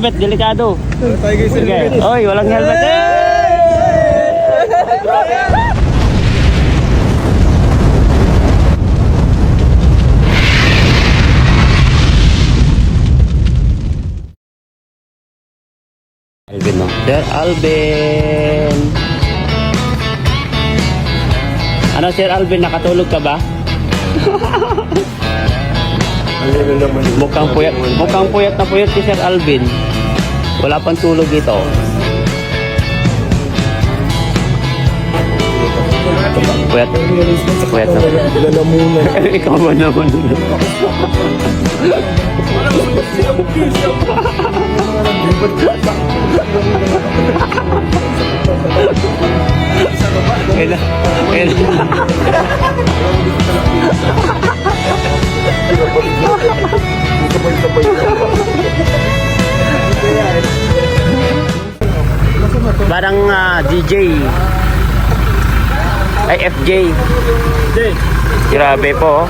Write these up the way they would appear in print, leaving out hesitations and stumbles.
helmet, delikado. Tayo guys, Sige. Oy, walang helmet. Alvin, no? Sir Alvin. Ano, Sir Alvin, nakatulog ka ba? Mukhang puyat na puyat si Sir Alvin. Wala pang tulog ito. Puyat na puyat. Ikaw ba naman? Parang DJ ay FJ. Grabe po.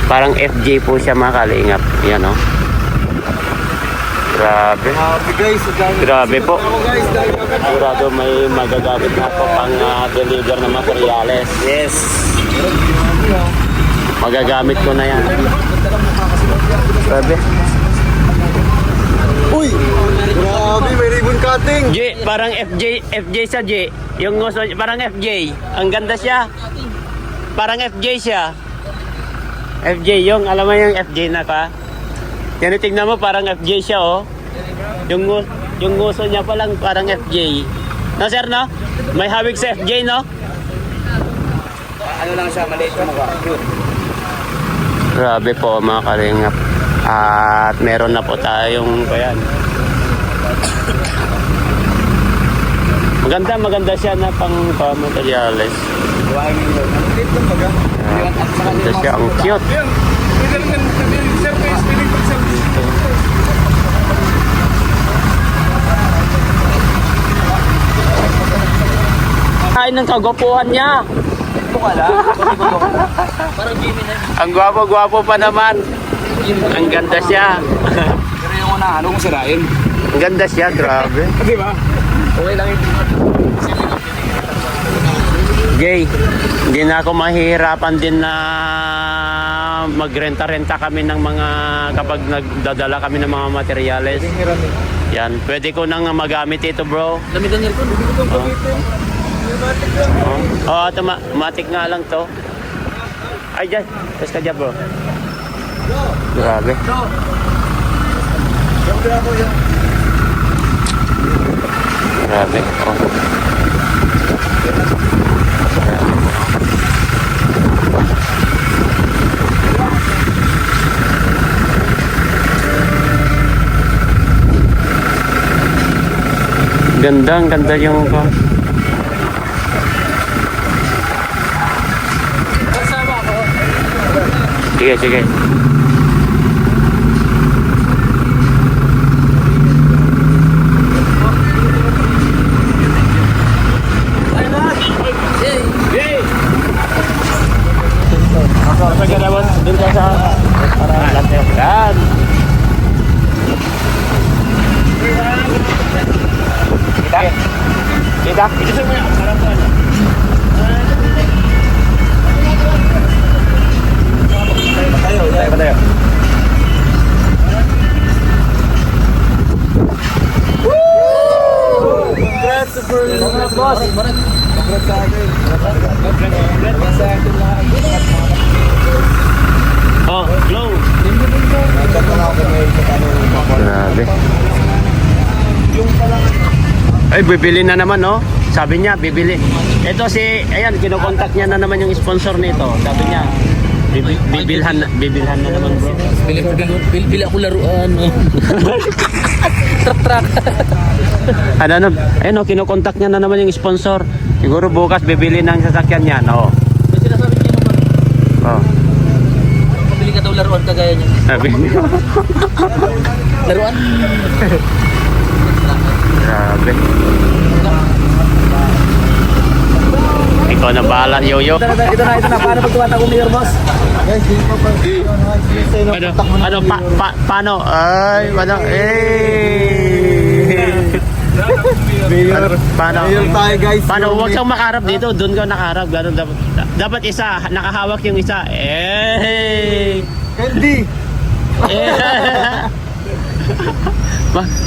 Parang FJ po siya, mga kalingap. Yan, oh. Grabe. Grabe po. Sigurado may magagamit na po pang deliver ng materyales. Yes. Magagamit ko na yan. Grabe. Uy! Grabe, may ribbon cutting! J, parang FJ siya, J. Yung nguso, parang FJ. Ang ganda siya. Parang FJ siya. FJ, yung, alam mo yung FJ na ka? Yan, tignan mo, parang FJ siya, oh. Yung nguso niya pa lang, parang FJ. No, sir, no? May hawig sa FJ, no? Ano lang siya, maliit yung mukha. Grabe po, mga kalingap. At meron na po tayong ayan. Maganda siya na pang materials. Maganda siya, ang cute. Kain ng kagwapuhan niya. Ang gwapo-gwapo pa naman. Ang ganda siya. Pero yung una, ano kung sirain? Ang ganda siya, grabe. Di ba? Okay lang yun. Jay, hindi na ako mahihirapan din na magrenta-renta kami ng mga kapag nagdadala kami ng mga materyales. Yan, pwede ko nang magamit ito, bro. Gamitan niya ito. Automatic nga lang to. Ay, dyan. Tapos ka dyan, bro. Grabe. Grabe. Oh. Ang ganda yung Sige. Doon ka sa para lahat yan. Kita? Ito mo yan. Tayo. Congrats boss. Congrats sa akin. Congrats sa akin lahat. Oh, hello. Grabe. Ay, bibili na naman, no? Sabi niya, bibili. Ito ayan, kinokontak niya na naman yung sponsor nito. Sabi niya, bibilhan na naman, bro. Bili ako laruan. Truck. Ayun, kinokontak niya na naman yung sponsor. Siguro bukas bibili ng sasakyan niya, no? May sinasabi niya naman. Oh. Pabili ka daw laruan kagaya niya. Sabi niya. Laruan? Grabe. Ito ikaw na bahala, Yoyo. Ito na. Paano pag tumatakbo mayor, boss? Guys, hindi pa pa. Paano? Ay, paano? Paano? Mayor tayo guys. Paano? Huwag kang makaharap dito. Doon ka nakaharap. Ganun dapat isa. Nakahawak yung isa. Candy.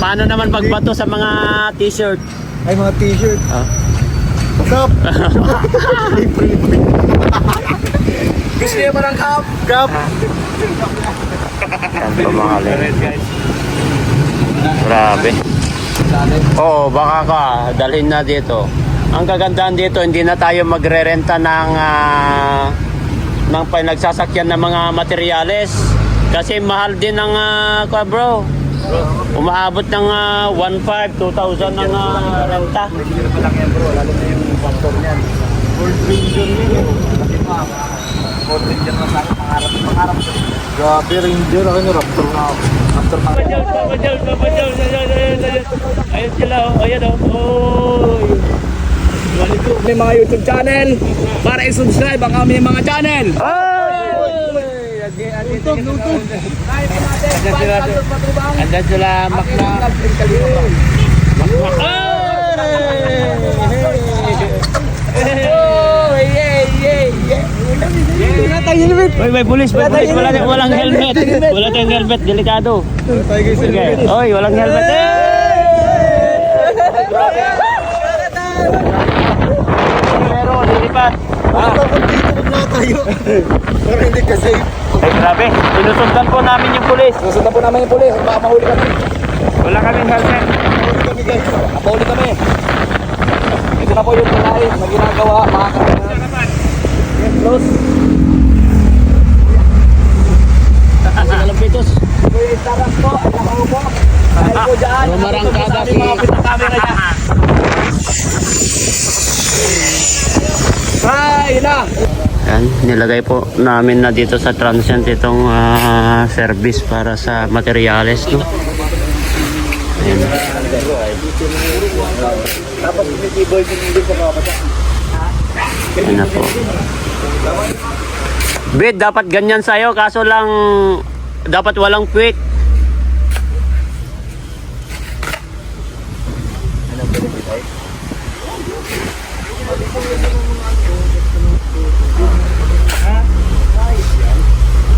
Paano naman pagbato sa mga t-shirt? Ay, mga t-shirt. Ah. Cup. Gusto niya ba ng cup? Cup. Yan po mga guys. Grabe. Oo, baka ka. Dalhin na dito. Ang kagandahan dito, hindi na tayo magre-renta ng pinagsasakyan ng mga materyales. Kasi mahal din ng bro. Umaabot ng 1,500, 2,000 ng renta. Medyo na lang yan bro, lalo na yung factor niyan. Ford Ranger yun. Ford Ranger na sa pangarap. Grabe Ranger, ako yung Raptor na ako. Raptor na ako. Ayun sila, ayan o. May mga YouTube channel. Para i-subscribe ang aming mga channel. Andyan sila, Makna. May pulis. Walang helmet. Wala tayong helmet, delikado. Okay. Oy, walang helmet. Pero, lilipat. Pero hindi kasi. Ay, grabe. Sinusundan po namin yung pulis. Susundan po namin yung pulis. Baka mahuli kami. Wala kaming helmet. Mahuli kami. Ito na po yung tulay na ginagawa. Mga close. Lampitos. May taras po. Ay nakaupo. Dahil po dyan. Rumarangkada si... Mga pinakamera niya. Ay, na. Yan, nilagay po namin na dito sa transient itong service para sa materyales, no? Ayan. Ayan na po. Bet, dapat ganyan sa'yo, kaso lang dapat walang puwit.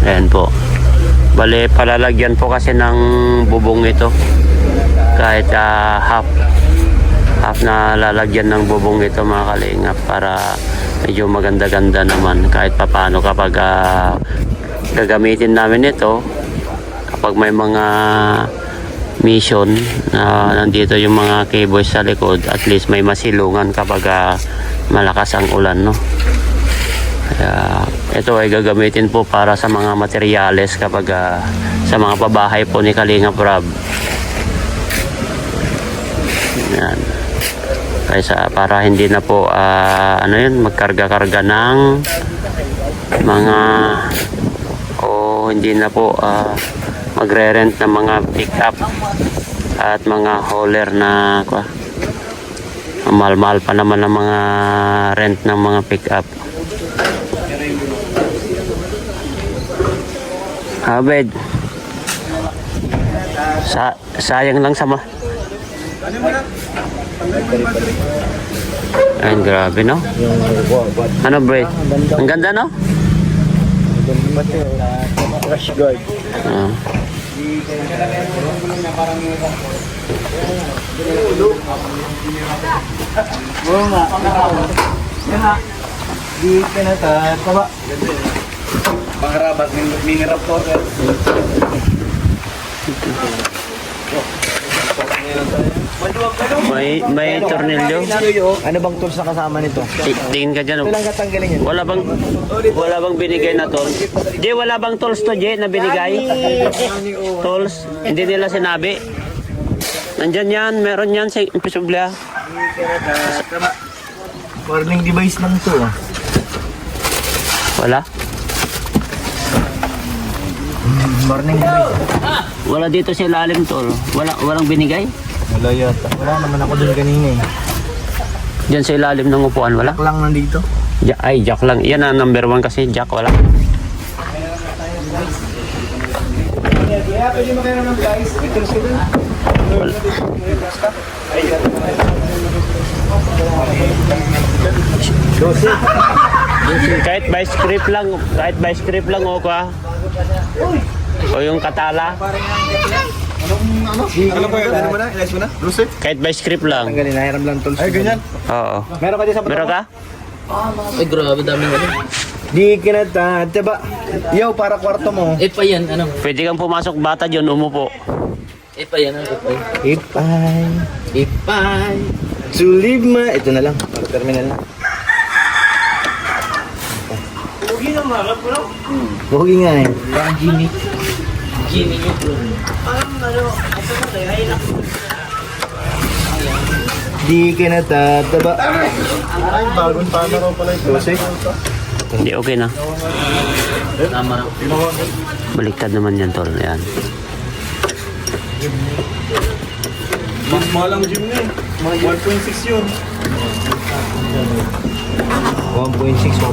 Ayan po. Bale, palalagyan po kasi ng bubong ito. Kahit half na lalagyan ng bubong ito mga kalingap para medyo maganda-ganda naman kahit papano kapag gagamitin namin ito kapag may mga mission na nandito yung mga cables sa likod, at least may masilungan kapag malakas ang ulan, no? Kaya ito ay gagamitin po para sa mga materyales kapag sa mga pabahay po ni Kalingap Rob. Yan. Kaysa para hindi na po magkarga-karga ng mga hindi na po magre-rent ng mga pick-up at mga hauler na mahal-mahal pa naman ng mga rent ng mga pick-up. Abed, sayang lang sama. Ayun, grabe, no? Ano, bro? Ang ganda, no? Rush guard. Oo nga. Di ka na taba. Pangarabas, mini Raptor. May tornilyo. Ano bang tools na kasama nito? Tingin ka dyan. Kailan katanggalin yan? Wala bang binigay na tools? Jay, wala bang tools to, Jay, na binigay? Tools? Hindi nila sinabi. Nandyan yan, meron yan sa impresubla. Warning device lang to. Wala? Warning device. Wala dito sa ilalim, tol. Walang binigay? Wala yata. Wala naman ako dun kanina eh. Diyan sa ilalim ng upuan, wala? Lang nandito. Ay, jack lang. Yan ang number 1 kasi, jack wala. Kaya pwede mo kayo naman guys. Ito sila. Kahit by script lang o ka. O yung katala. Ano ba yun? Ano mo na? Ilas mo na? Lucid? Kahit by script lang. Tanggalin, nahiram lang tools. Ay, ganyan. Oo. Meron ka din sa Meron ka? Ay, grabe, daming ano. Di kinata, diba? Yo, para kwarto mo. Pa yan, ano? Pwede kang pumasok bata dyan, umupo. Pa yan, ano? Ipay. To leave my... Ito na lang, para terminal na. Bugi nga eh. Parang Jimmy. Jimmy yung bro. Di kinata, diba? Ay, bagong paano raw pala ito. Hindi, okay na. Tama. Baliktad naman yan, tol. Yan. Mas malang gym na eh. 1.6 yun. 1.6, 1.7.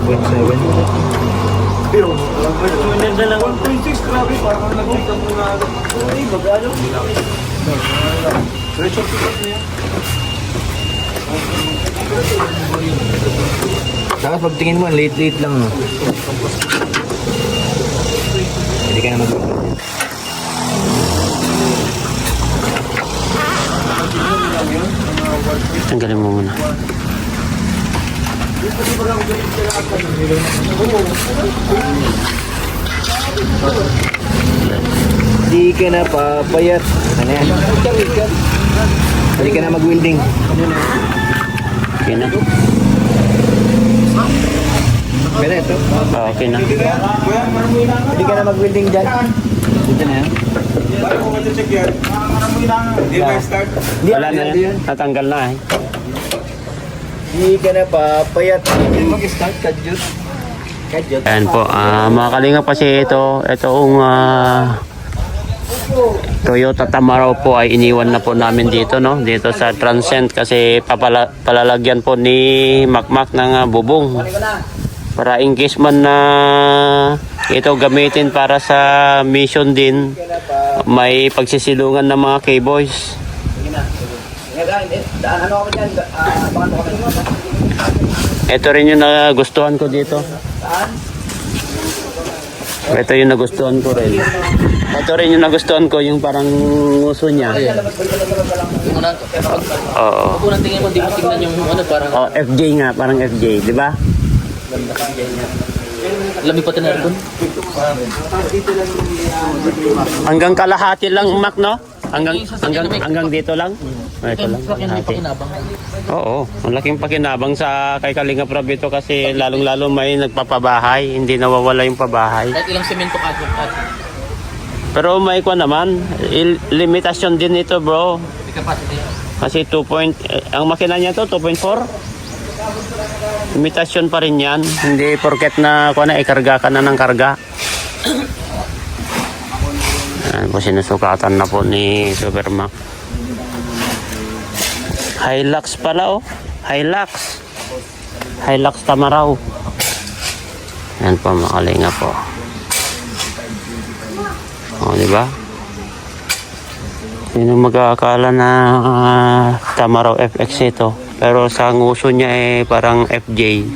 Pero, 1.6, grabe. Parang nagkita mo na. Uy, mag-ano? Diretso pick-up niya. Dapat pagtingin mo, late lang. No? Hindi ka na mag-ano. Tanggalin mo muna. Di ka na papayat. Ano yan? Hindi ka na mag-welding. Okay na. Pero ito. Okay na. Hindi ka na mag-welding dyan. Dito na yan. Wala na yan. Natanggal na eh. Di ka na papayat. Hindi mag-start, kadyot. Kadyot. Ayan po, mga kalingap kasi itong Toyota Tamaraw po ay iniwan na po namin dito, no? Dito sa Transcend kasi palalagyan po ni Macmac ng bubong. Para in case man na ito gamitin para sa mission din, may pagsisilungan ng mga K-boys. Ito rin yung nagustuhan ko dito. Ito yung nagustuhan ko rin. Ito rin yung nagustuhan ko, yung parang nguso niya. Yung una, Oo. unang tingin mo, di mo tingnan yung ano, parang Oh, FJ nga, parang FJ, di ba? lamig pati na rin. Hanggang kalahati lang, Mac, no? Hanggang dito lang? Ito lang. Yan may kalahati. pakinabang. Oo, ang laking pakinabang sa kay Kalinga Prab ito kasi lalong-lalo may nagpapabahay, hindi nawawala yung pabahay. Kahit ilang semento ka. Pero may kwa naman, limitasyon din ito, bro. May capacity. Kasi ang makina niya to 2.4. Limitasyon pa rin yan. Hindi porket na kwa na ikarga ka na ng karga. Ayan po, sinusukatan na po ni Supermac. Hilux pala, oh. Hilux Tamaraw. Ayan po, makalinga po. O, di ba? Sino mag-aakala na Tamaraw FX ito? Pero sa nguso niya parang FJ.